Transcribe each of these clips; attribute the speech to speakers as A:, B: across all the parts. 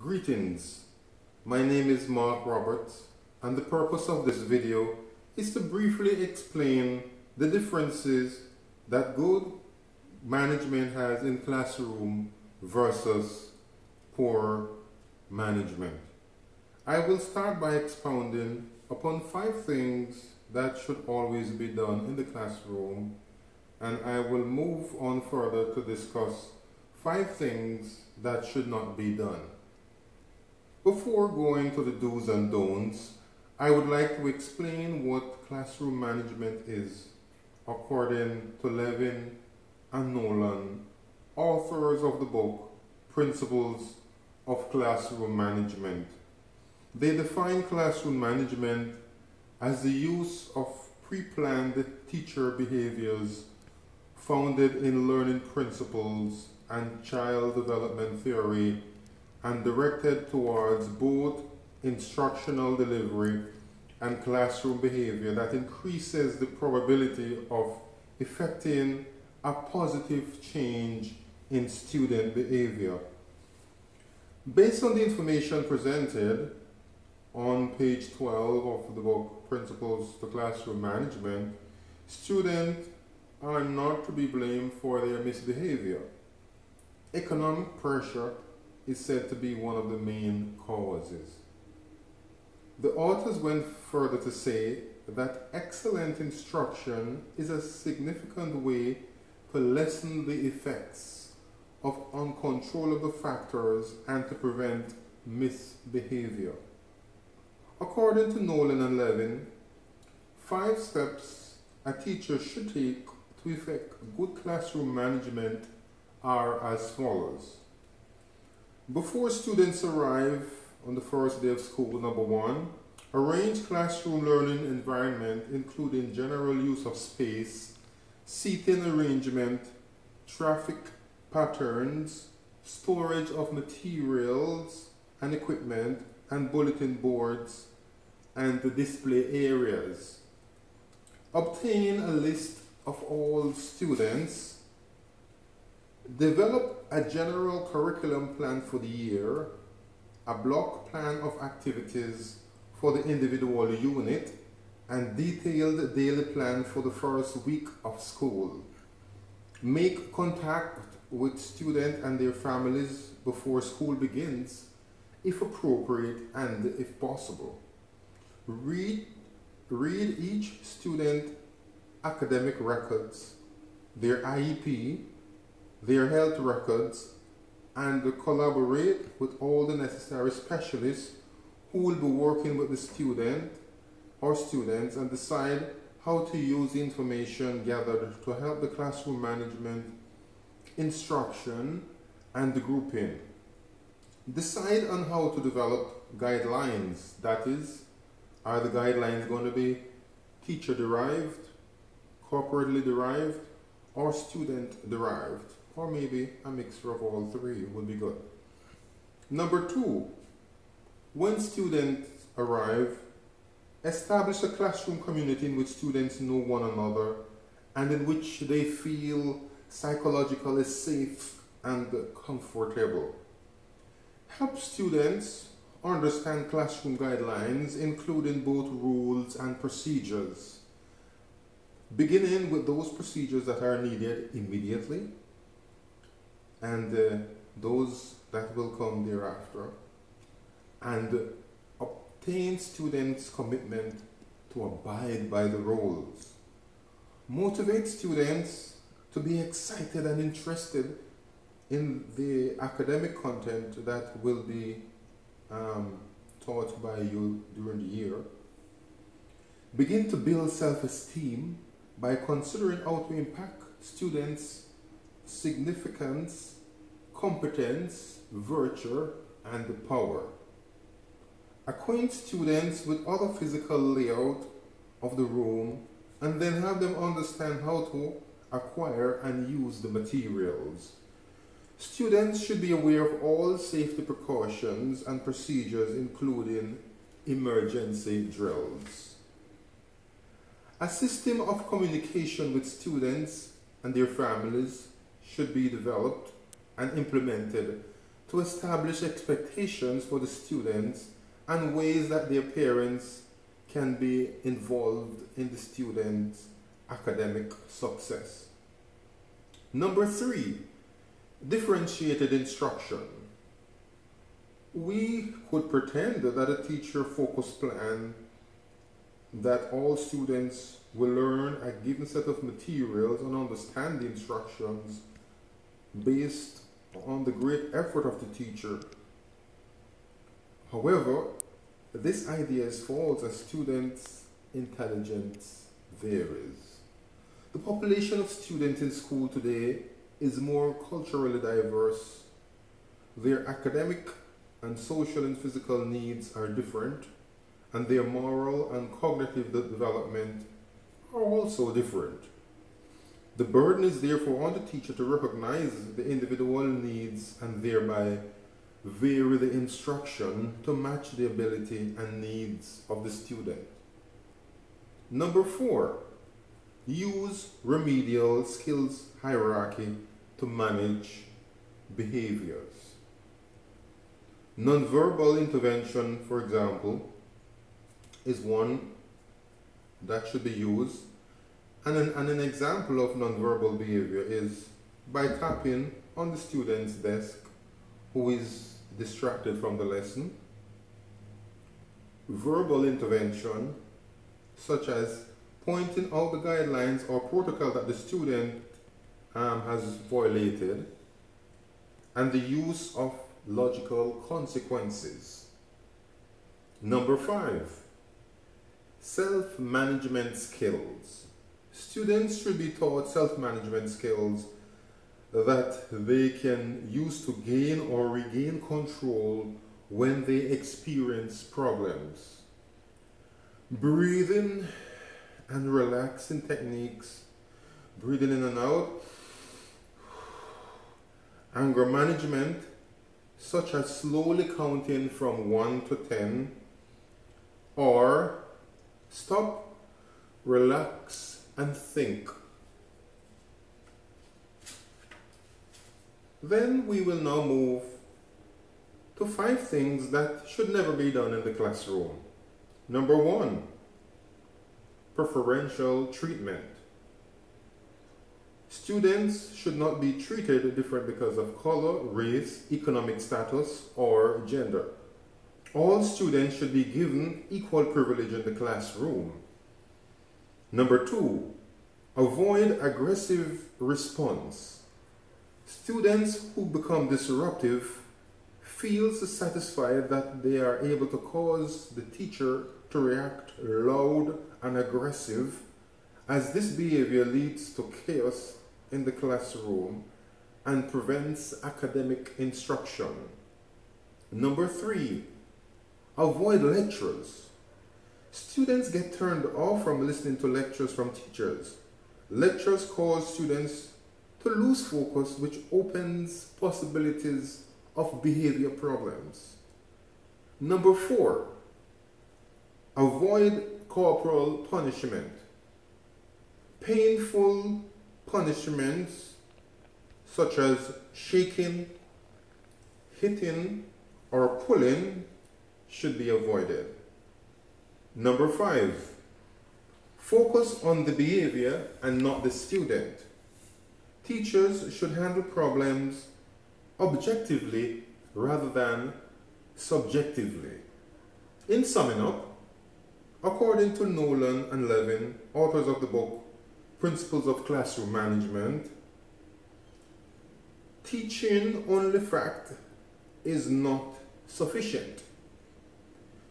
A: Greetings, my name is Mark Roberts, and the purpose of this video is to briefly explain the differences that good management has in classroom versus poor management. I will start by expounding upon 5 things that should always be done in the classroom, and I will move on further to discuss 5 things that should not be done. Before going to the do's and don'ts, I would like to explain what classroom management is, according to Levin and Nolan, authors of the book Principles of Classroom Management. They define classroom management as the use of pre-planned teacher behaviors founded in learning principles and child development theory, and directed towards both instructional delivery and classroom behavior that increases the probability of effecting a positive change in student behavior. Based on the information presented on page 12 of the book Principles to Classroom Management, students are not to be blamed for their misbehavior. Economic pressure is said to be one of the main causes. The authors went further to say that excellent instruction is a significant way to lessen the effects of uncontrollable factors and to prevent misbehavior. According to Nolan and Levin, 5 steps a teacher should take to effect good classroom management are as follows. Before students arrive on the first day of school, number 1, arrange classroom learning environment including general use of space, seating arrangement, traffic patterns, storage of materials and equipment, and bulletin boards, and the display areas. Obtain a list of all students. Develop a general curriculum plan for the year, a block plan of activities for the individual unit, and detailed daily plan for the first week of school. Make contact with students and their families before school begins, if appropriate and if possible. Read each student academic records, their IEP, their health records, and collaborate with all the necessary specialists who will be working with the student or students, and decide how to use the information gathered to help the classroom management, instruction, and the grouping. Decide on how to develop guidelines. That is, are the guidelines going to be teacher-derived, corporately derived, or student-derived? Or maybe a mixture of all 3 would be good. Number 2, when students arrive, establish a classroom community in which students know one another and in which they feel psychologically safe and comfortable. Help students understand classroom guidelines, including both rules and procedures, beginning with those procedures that are needed immediately and those that will come thereafter, and obtain students' commitment to abide by the rules. Motivate students to be excited and interested in the academic content that will be taught by you during the year. Begin to build self-esteem by considering how to impact students' significance, competence, virtue, and power. Acquaint students with other physical layout of the room, and then have them understand how to acquire and use the materials. Students should be aware of all safety precautions and procedures, including emergency drills. A system of communication with students and their families should be developed and implemented to establish expectations for the students and ways that their parents can be involved in the students' academic success. Number 3, differentiated instruction. We could pretend that a teacher-focused plan that all students will learn a given set of materials and understand the instructions based on the great effort of the teacher. However, this idea is false as students' intelligence varies. The population of students in school today is more culturally diverse. Their academic and social and physical needs are different, and their moral and cognitive development are also different. The burden is therefore on the teacher to recognize the individual needs and thereby vary the instruction to match the ability and needs of the student. Number 4, use remedial skills hierarchy to manage behaviors. Nonverbal intervention, for example, is one that should be used. And an example of nonverbal behavior is by tapping on the student's desk who is distracted from the lesson. Verbal intervention, such as pointing out the guidelines or protocol that the student has violated, and the use of logical consequences. Number 5, self-management skills. Students should be taught self-management skills that they can use to gain or regain control when they experience problems. Breathing and relaxing techniques, breathing in and out, anger management, such as slowly counting from 1 to 10, or stop, relax, and think. Then we will now move to 5 things that should never be done in the classroom. Number 1, preferential treatment. Students should not be treated different because of color, race, economic status, or gender. All students should be given equal privilege in the classroom. Number 2, avoid aggressive response. Students who become disruptive feel satisfied that they are able to cause the teacher to react loud and aggressive, as this behavior leads to chaos in the classroom and prevents academic instruction. Number 3, avoid lectures. Students get turned off from listening to lectures from teachers. Lectures cause students to lose focus, which opens possibilities of behavior problems. Number 4, avoid corporal punishment. Painful punishments such as shaking, hitting, or pulling should be avoided. Number 5, focus on the behavior and not the student. Teachers should handle problems objectively rather than subjectively. In summing up, according to Nolan and Levin, authors of the book Principles of Classroom Management, teaching only fact is not sufficient.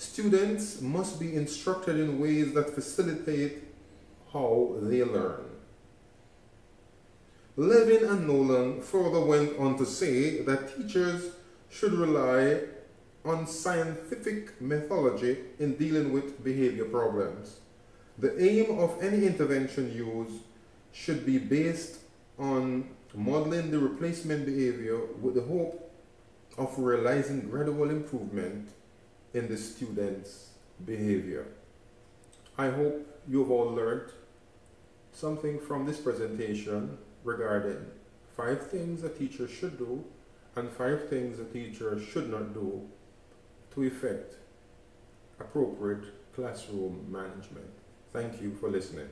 A: Students must be instructed in ways that facilitate how they learn. Levin and Nolan further went on to say that teachers should rely on scientific methodology in dealing with behavior problems. The aim of any intervention used should be based on modeling the replacement behavior with the hope of realizing gradual improvement in the student's behavior. I hope you've all learned something from this presentation regarding 5 things a teacher should do and 5 things a teacher should not do to effect appropriate classroom management. Thank you for listening.